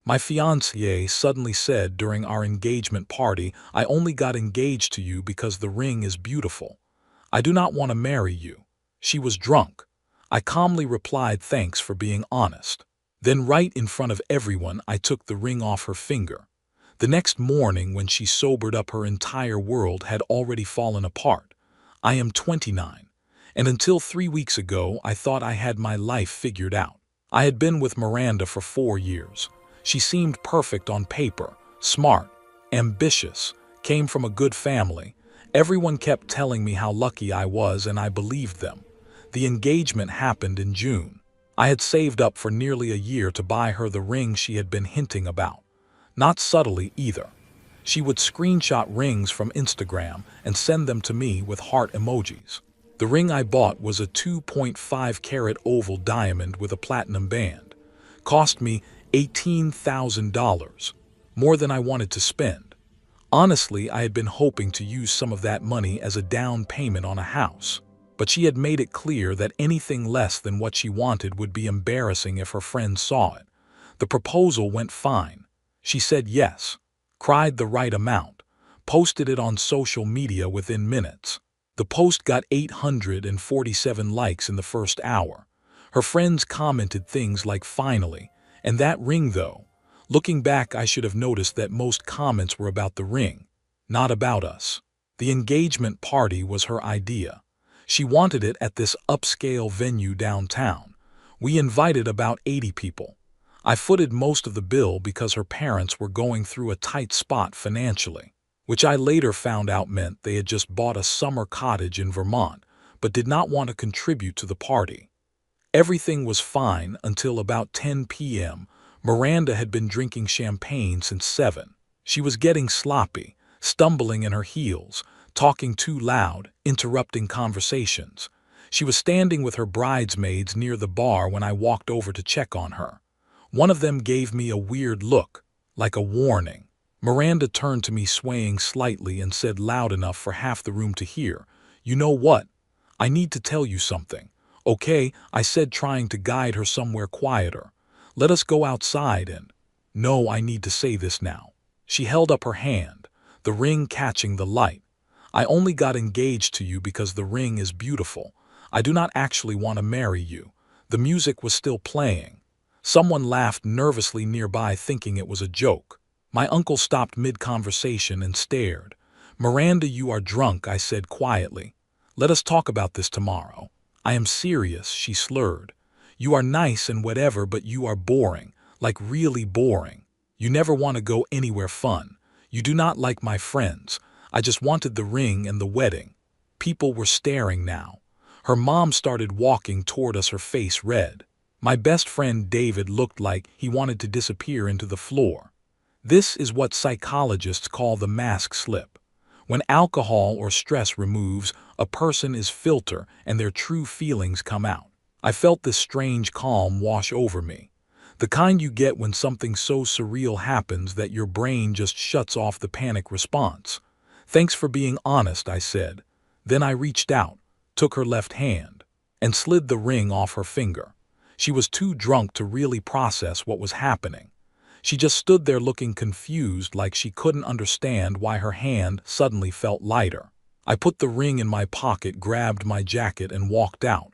My fiancée suddenly said during our engagement party, "I only got engaged to you because the ring is beautiful. I do not want to marry you." She was drunk. I calmly replied, "Thanks for being honest." Then right in front of everyone, I took the ring off her finger. The next morning, when she sobered up, her entire world had already fallen apart. I am 29, and until 3 weeks ago, I thought I had my life figured out. I had been with Miranda for 4 years. She seemed perfect on paper, smart, ambitious, came from a good family. Everyone kept telling me how lucky I was, and I believed them. The engagement happened in June. I had saved up for nearly a year to buy her the ring she had been hinting about. Not subtly either. She would screenshot rings from Instagram and send them to me with heart emojis. The ring I bought was a 2.5-carat oval diamond with a platinum band. Cost me $18,000, more than I wanted to spend. Honestly, I had been hoping to use some of that money as a down payment on a house. But she had made it clear that anything less than what she wanted would be embarrassing if her friends saw it. The proposal went fine. She said yes, cried the right amount, posted it on social media within minutes. The post got 847 likes in the first hour. Her friends commented things like "finally," and "that ring though." Looking back, I should have noticed that most comments were about the ring, not about us. The engagement party was her idea. She wanted it at this upscale venue downtown. We invited about 80 people. I footed most of the bill because her parents were going through a tight spot financially, which I later found out meant they had just bought a summer cottage in Vermont, but did not want to contribute to the party. Everything was fine until about 10 p.m. Miranda had been drinking champagne since 7. She was getting sloppy, stumbling in her heels, talking too loud, interrupting conversations. She was standing with her bridesmaids near the bar when I walked over to check on her. One of them gave me a weird look, like a warning. Miranda turned to me swaying slightly and said loud enough for half the room to hear, "You know what? I need to tell you something." "Okay," I said, trying to guide her somewhere quieter. "Let us go outside and—" "No, I need to say this now." She held up her hand, the ring catching the light. "I only got engaged to you because the ring is beautiful. I do not actually want to marry you." The music was still playing. Someone laughed nervously nearby, thinking it was a joke. My uncle stopped mid-conversation and stared. "Miranda, you are drunk," I said quietly. "Let us talk about this tomorrow." "I am serious," she slurred. "You are nice and whatever, but you are boring, like really boring. You never want to go anywhere fun. You do not like my friends. I just wanted the ring and the wedding." People were staring now. Her mom started walking toward us, her face red. My best friend David looked like he wanted to disappear into the floor. This is what psychologists call the mask slip. When alcohol or stress removes, a person is filter and their true feelings come out. I felt this strange calm wash over me. The kind you get when something so surreal happens that your brain just shuts off the panic response. "Thanks for being honest," I said. Then I reached out, took her left hand, and slid the ring off her finger. She was too drunk to really process what was happening. She just stood there looking confused, like she couldn't understand why her hand suddenly felt lighter. I put the ring in my pocket, grabbed my jacket, and walked out.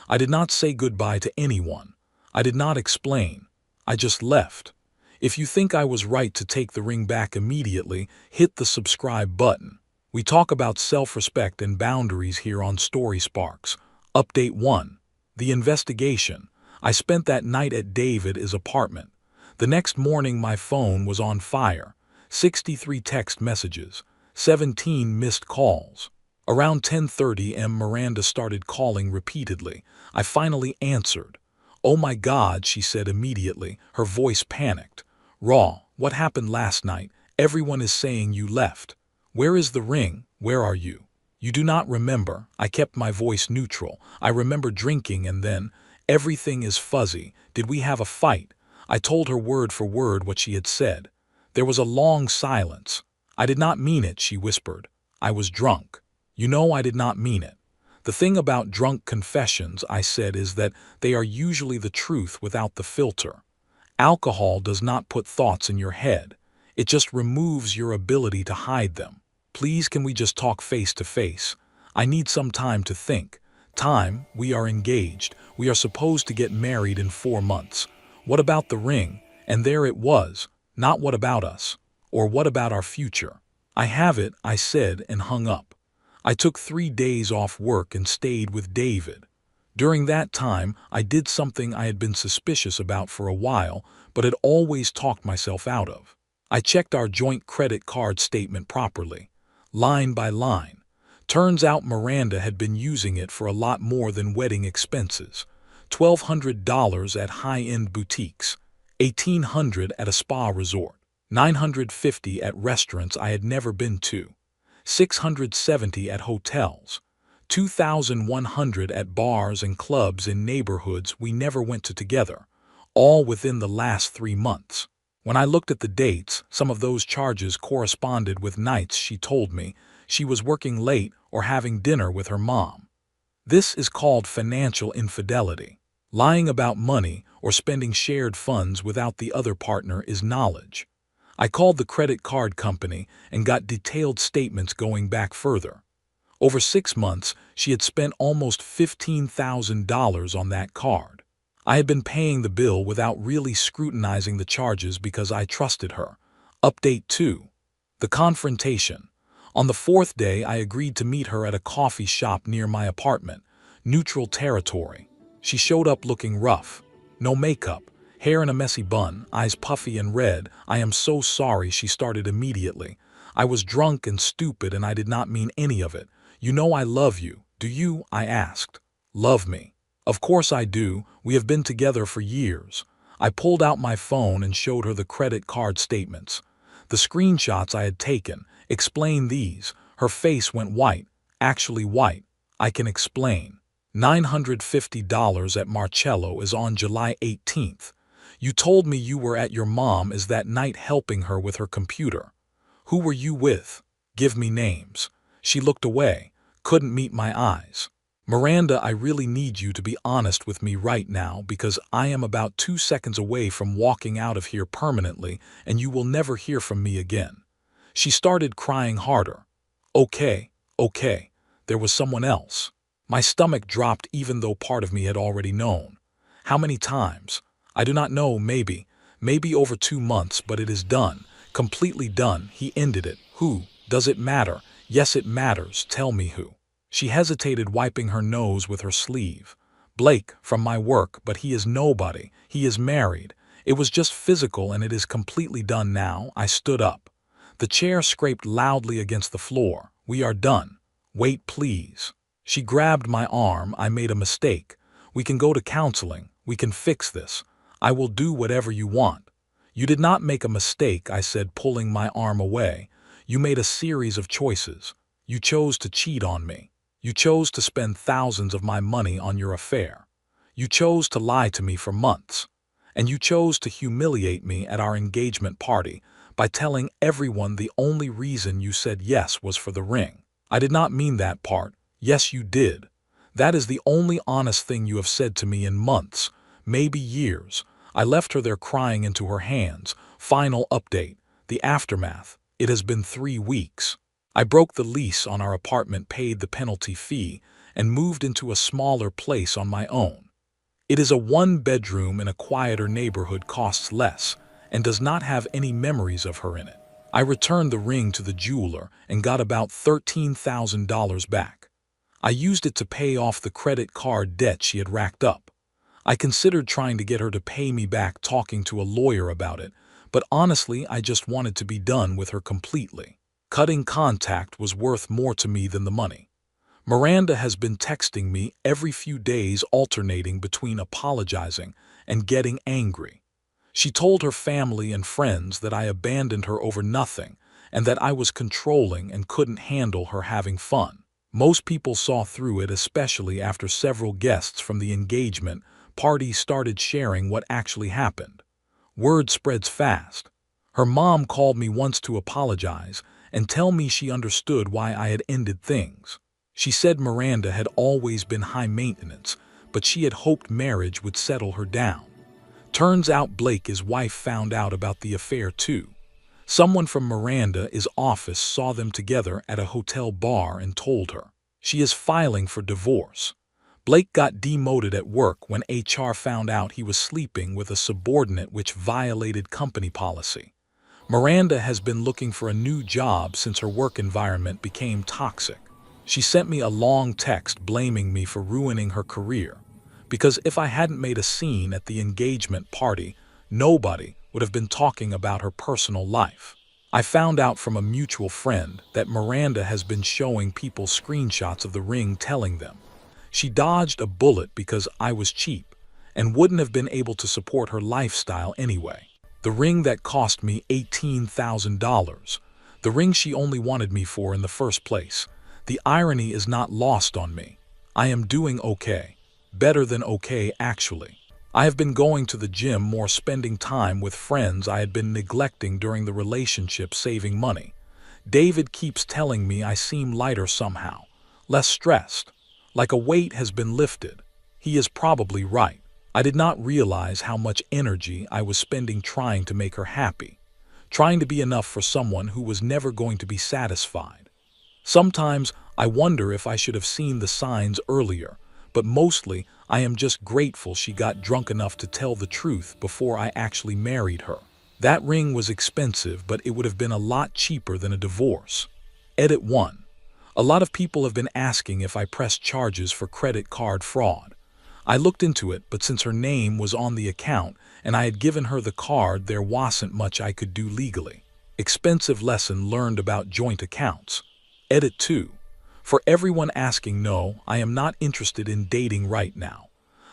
I did not say goodbye to anyone. I did not explain. I just left. If you think I was right to take the ring back immediately, hit the subscribe button. We talk about self-respect and boundaries here on Story Sparks. Update 1. The investigation. I spent that night at David's apartment. The next morning my phone was on fire. 63 text messages, 17 missed calls. Around 10:30 am Miranda started calling repeatedly. I finally answered. "Oh my God," she said immediately, her voice panicked. "Raw, what happened last night? Everyone is saying you left. Where is the ring? Where are you?" "You do not remember." I kept my voice neutral. "I remember drinking and then, everything is fuzzy. Did we have a fight?" I told her word for word what she had said. There was a long silence. "I did not mean it," she whispered. "I was drunk." "You know I did not mean it." "The thing about drunk confessions," I said, "is that they are usually the truth without the filter." Alcohol does not put thoughts in your head. It just removes your ability to hide them. Please, can we just talk face to face? I need some time to think. Time, we are engaged. We are supposed to get married in 4 months. What about the ring? And there it was. Not what about us? Or what about our future? I have it, I said, and hung up. I took 3 days off work and stayed with David. During that time, I did something I had been suspicious about for a while, but had always talked myself out of. I checked our joint credit card statement properly, line by line. Turns out Miranda had been using it for a lot more than wedding expenses. $1,200 at high-end boutiques, $1,800 at a spa resort, $950 at restaurants I had never been to, $670 at hotels, $2,100 at bars and clubs in neighborhoods we never went to together, all within the last 3 months. When I looked at the dates, some of those charges corresponded with nights she told me she was working late or having dinner with her mom. This is called financial infidelity. Lying about money or spending shared funds without the other partner is knowledge. I called the credit card company and got detailed statements going back further. Over 6 months, she had spent almost $15,000 on that card. I had been paying the bill without really scrutinizing the charges because I trusted her. Update 2. The confrontation. On the 4th day, I agreed to meet her at a coffee shop near my apartment. Neutral territory. She showed up looking rough. No makeup, hair in a messy bun, eyes puffy and red. "I am so sorry," she started immediately. "I was drunk and stupid and I did not mean any of it. You know I love you. Do you?" I asked. "Love me? Of course I do. We have been together for years." I pulled out my phone and showed her the credit card statements. The screenshots I had taken, explained these. Her face went white, actually white. I can explain. $950 at Marcello is on July 18th. You told me you were at your mom is that night helping her with her computer. Who were you with? Give me names. She looked away, couldn't meet my eyes. Miranda, I really need you to be honest with me right now because I am about 2 seconds away from walking out of here permanently and you will never hear from me again. She started crying harder. Okay, there was someone else. My stomach dropped even though part of me had already known. How many times? I do not know, maybe over 2 months, but it is done, completely done. He ended it. Who? Does it matter? Yes, it matters. Tell me who. She hesitated, wiping her nose with her sleeve. Blake, from my work, but he is nobody. He is married. It was just physical and it is completely done now. I stood up. The chair scraped loudly against the floor. We are done. Wait, please. She grabbed my arm. I made a mistake. We can go to counseling. We can fix this. I will do whatever you want. You did not make a mistake, I said, pulling my arm away. You made a series of choices. You chose to cheat on me. You chose to spend thousands of my money on your affair. You chose to lie to me for months. And you chose to humiliate me at our engagement party by telling everyone the only reason you said yes was for the ring. I did not mean that part. Yes, you did. That is the only honest thing you have said to me in months, maybe years. I left her there crying into her hands. Final update. The aftermath. It has been 3 weeks. I broke the lease on our apartment, paid the penalty fee, and moved into a smaller place on my own. It is a 1-bedroom in a quieter neighborhood, costs less, and does not have any memories of her in it. I returned the ring to the jeweler and got about $13,000 back. I used it to pay off the credit card debt she had racked up. I considered trying to get her to pay me back, talking to a lawyer about it, but honestly, I just wanted to be done with her completely. Cutting contact was worth more to me than the money. Miranda has been texting me every few days, alternating between apologizing and getting angry. She told her family and friends that I abandoned her over nothing and that I was controlling and couldn't handle her having fun. Most people saw through it, especially after several guests from the engagement party started sharing what actually happened. Word spreads fast. Her mom called me once to apologize and tell me she understood why I had ended things. She said Miranda had always been high maintenance, but she had hoped marriage would settle her down. Turns out Blake's wife found out about the affair too. Someone from Miranda's office saw them together at a hotel bar and told her. She is filing for divorce. Blake got demoted at work when HR found out he was sleeping with a subordinate, which violated company policy. Miranda has been looking for a new job since her work environment became toxic. She sent me a long text blaming me for ruining her career, because if I hadn't made a scene at the engagement party, nobody would have been talking about her personal life. I found out from a mutual friend that Miranda has been showing people screenshots of the ring, telling them she dodged a bullet because I was cheap and wouldn't have been able to support her lifestyle anyway. The ring that cost me $18,000. The ring she only wanted me for in the first place. The irony is not lost on me. I am doing okay. Better than okay, actually. I have been going to the gym more, spending time with friends I had been neglecting during the relationship, saving money. David keeps telling me I seem lighter somehow, less stressed, like a weight has been lifted. He is probably right. I did not realize how much energy I was spending trying to make her happy, trying to be enough for someone who was never going to be satisfied. Sometimes I wonder if I should have seen the signs earlier, but mostly I am just grateful she got drunk enough to tell the truth before I actually married her. That ring was expensive, but it would have been a lot cheaper than a divorce. Edit 1. A lot of people have been asking if I pressed charges for credit card fraud. I looked into it, but since her name was on the account and I had given her the card, there wasn't much I could do legally. Expensive lesson learned about joint accounts. Edit 2. For everyone asking, no, I am not interested in dating right now.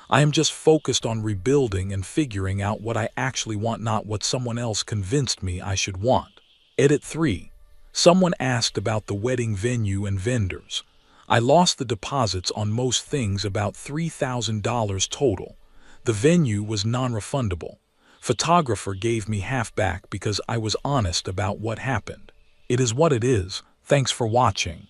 I am just focused on rebuilding and figuring out what I actually want, not what someone else convinced me I should want. Edit 3. Someone asked about the wedding venue and vendors. I lost the deposits on most things, about $3,000 total. The venue was non-refundable. Photographer gave me half back because I was honest about what happened. It is what it is. Thanks for watching.